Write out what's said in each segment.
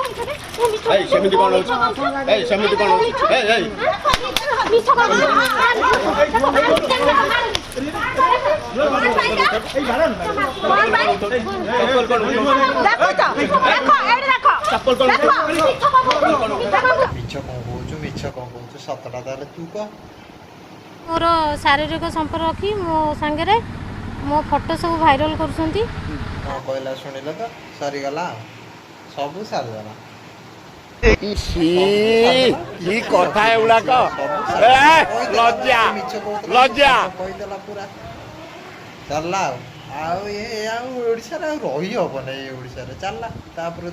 ସେମିତି କଣ ହଉଛି? ସେମିତି କଣ ହଉଛି? मोर शारीरिक संपर्क रखी मो सांगे मो फोटो सब भाइराल करुँच कहला शुणिल तो सरीगला सब सारीगला कथा एगुड़ाक लज्जा लज्जा कहीदेला पूरा चलला ओडिशा रही हबन ओडिशा चलला तापर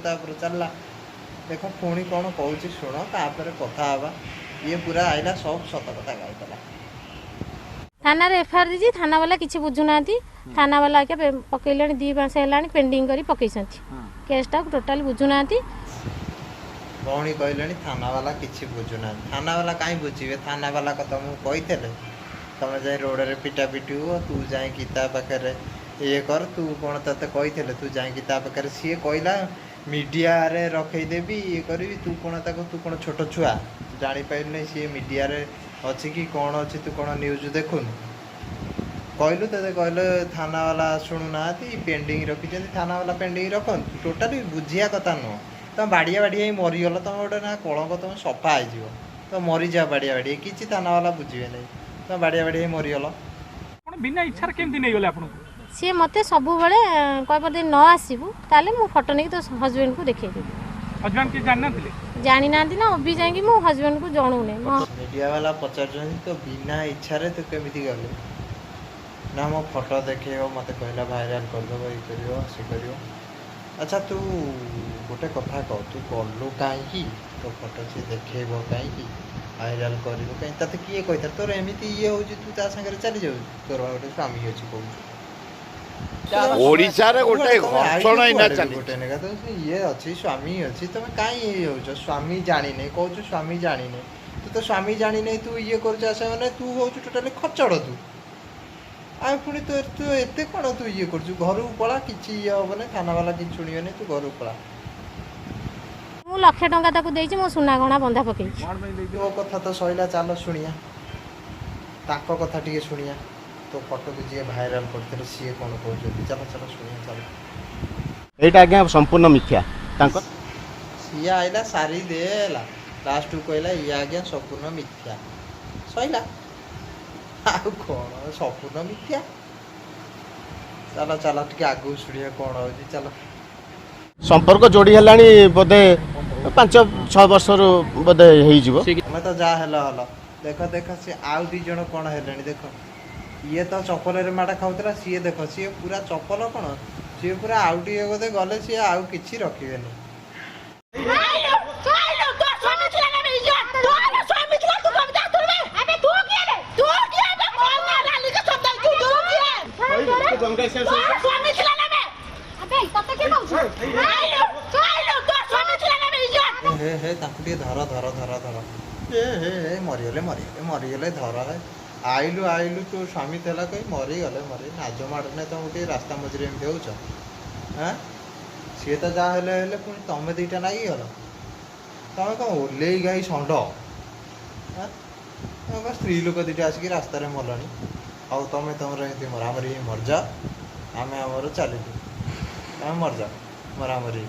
चलला देख पुणी कौन कहूँ शुण तापर कथा हवा ये पूरा आईला सब सत कथा गाईदेला थाना एफआईआर दीजिए थाना वाला किसी बुझुना थाना वाला आगे पकईले 2 मास है पेंडिंग कर पकई केसटा टोटाल बुझुना भौणी कहले थाना वाला किसी बुझुना थाना वाला कहीं बुझे थाना वाला को तुमको कही तुम जाए रोड रे पिटा पिटी हो तू जाए ता पाखे ये कर तू कौन ते कही तू जाए ता पाखे सी कहला मीडिया रे रखईदेवी ये करी तू कौन तू कौन छोट छुआ जापारे सी मीडिया रे अच्छी कि कौन अच्छी तू कौन न्यूज देखुन कहलु ते कहले थाना वाला शुणुना पेंडिंग रखी थाना वाला पेंडिंग रखन टोटाली बुझिया कथा नुह तुम बाड़िया बाड़िया ही मरीगल तुम गोटे ना कलंक तुम सफा हो तो मरीजा बाड़िया बाड़िया किसी थाना वाला बुझे नहीं तुम बाड़िया बाड़िया ही मरीगल बिना इच्छा केमती नहीं गले आपन सी मत सब कह न आसबू ताले मो फोटो नहीं तो हजबैंड को देखदेवी हजबैंड की जानी ना ना अभी जाए मो हजबैंड को जनाऊनी मीडिया वाला पचार तो बिना इच्छा तू केमी गलु ना मो फोटो देखे मत कहला भाइराल करदेव ये कर अच्छा तू गोटे कथा कह तू गलु कहीं तो फोटो सी देखेब कहीं भाइराल कर कहीं किए कही तोर एमती ये हो तू ता सागर चली जाऊ तोर गोटे स्वामी अच्छी कहूँ ओडिशा रे गोटे घर्षण इना चली गोटे नेगा तो ये अच्छी स्वामी अच्छी तुम कहीं हो स्वामी जानी नहीं कहू स्वामी जानी नहीं तू तो स्वामी जानी नहीं तू ये कर मैंने तू हो टोटाली खचड़ तू आ पुणी तो तू एत कौन तू ये कर घर पला कि हे थाना वाला कि शुणे तू घर पला मु 1 लाख टंका ताको देछि मो सुना गहना बंधा पकई तो कथा तो सैला चल शुणिया ताको कथा टिके शुणिया तो फोटो को जी भाइराल करते सी कौन कहते चलो चलो शुणिया चलो एटा आज्ञा संपूर्ण मिथ्या सी आइला सारी देला लास्ट कहला ये आज्ञा संपूर्ण मिथ्या सैला कौन संपूर्ण मिथ्या चलो चलो टे आगू शुणिया कौन हो चलो संपर्क जोड़ी है बोधे 5-6 वर्ष बोधे मैं तो जा हल देख देख सी आउ 2 जन कौन है देख ये तो चपल माड़ खाऊला सी देख सी पूरा चपल कौन सी पूरा आउ टे बोधे गले सी आउ कि रखे धर धर धर धर हे मरीगले मरीगले मरीगले धर है आइलु आइलु तू स्वामी थेला कही मरीगले मरी नाज माड़ने तुम गोटे रास्ता मझे एमती हो हाँ सी तो जहाँ पुणी तुम 2टा नागिगल तुम कौन ओल्ल गाई षंड हाँ स्त्री लोक 2टा आसिक रास्त मल आउ तुम तुम मरामरी मरजा आम आमर चलू तुम मरजा मरामरी